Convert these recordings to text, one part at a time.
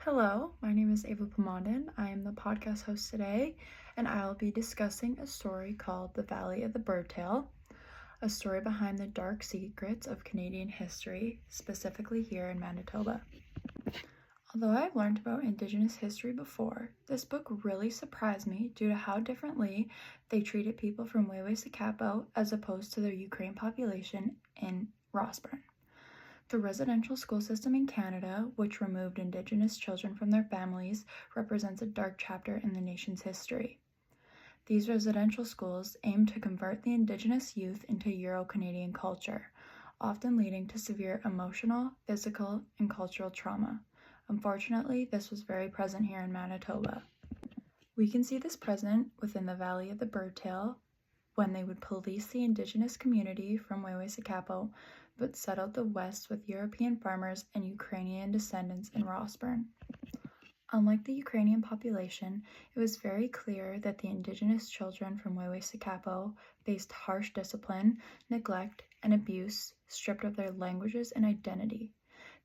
Hello, my name is Ava Pomondon. I am the podcast host today, and I'll be discussing a story called The Valley of the Birdtail, a story behind the dark secrets of Canadian history, specifically here in Manitoba. Although I've learned about Indigenous history before, this book really surprised me due to how differently they treated people from Wew'suwet'en as opposed to their Ukraine population in Rossburn. The residential school system in Canada, which removed Indigenous children from their families, represents a dark chapter in the nation's history. These residential schools aim to convert the Indigenous youth into Euro-Canadian culture, often leading to severe emotional, physical, and cultural trauma. Unfortunately, this was very present here in Manitoba. We can see this present within the Valley of the Birdtail, when they would police the Indigenous community from Wew'suwet'en, but settled the West with European farmers and Ukrainian descendants in Rossburn. Unlike the Ukrainian population, it was very clear that the Indigenous children from Wew'suwet'en faced harsh discipline, neglect, and abuse, stripped of their languages and identity.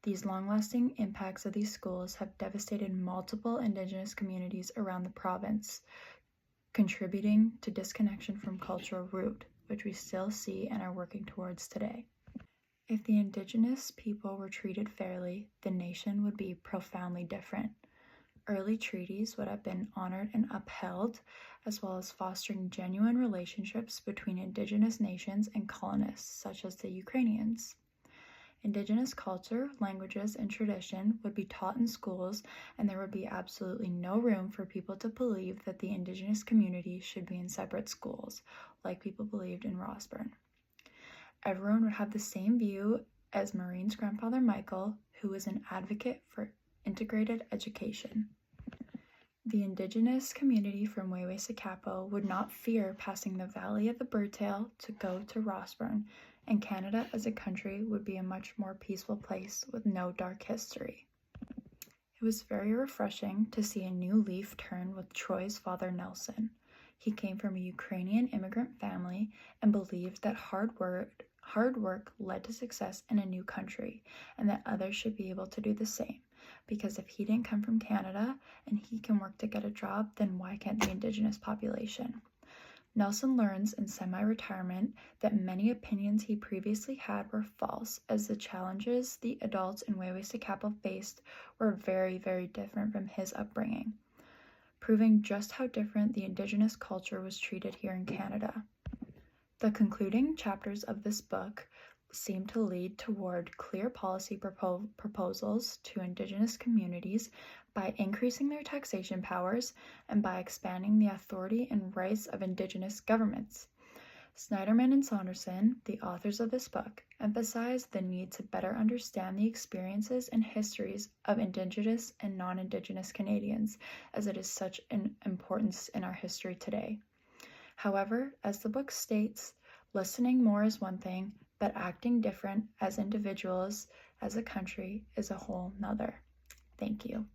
These long-lasting impacts of these schools have devastated multiple Indigenous communities around the province, contributing to disconnection from cultural root, which we still see and are working towards today. If the Indigenous people were treated fairly, the nation would be profoundly different. Early treaties would have been honored and upheld, as well as fostering genuine relationships between Indigenous nations and colonists, such as the Ukrainians. Indigenous culture, languages, and tradition would be taught in schools, and there would be absolutely no room for people to believe that the Indigenous community should be in separate schools, like people believed in Rossburn. Everyone would have the same view as Maureen's grandfather Michael, who was an advocate for integrated education. The Indigenous community from Wew'suwet'en would not fear passing the Valley of the Birdtail to go to Rossburn, and Canada as a country would be a much more peaceful place with no dark history. It was very refreshing to see a new leaf turn with Troy's father Nelson. He came from a Ukrainian immigrant family and believed that hard work led to success in a new country, and that others should be able to do the same. Because if he didn't come from Canada and he can work to get a job, then why can't the Indigenous population? Nelson learns in semi-retirement that many opinions he previously had were false, as the challenges the adults in Wew'suwet'en faced were very, very different from his upbringing, proving just how different the Indigenous culture was treated here in Canada. The concluding chapters of this book seem to lead toward clear policy proposals to Indigenous communities by increasing their taxation powers and by expanding the authority and rights of Indigenous governments. Snyderman and Saunderson, the authors of this book, emphasize the need to better understand the experiences and histories of Indigenous and non-Indigenous Canadians, as it is such an importance in our history today. However, as the book states, listening more is one thing, but acting different as individuals, as a country, is a whole nother. Thank you.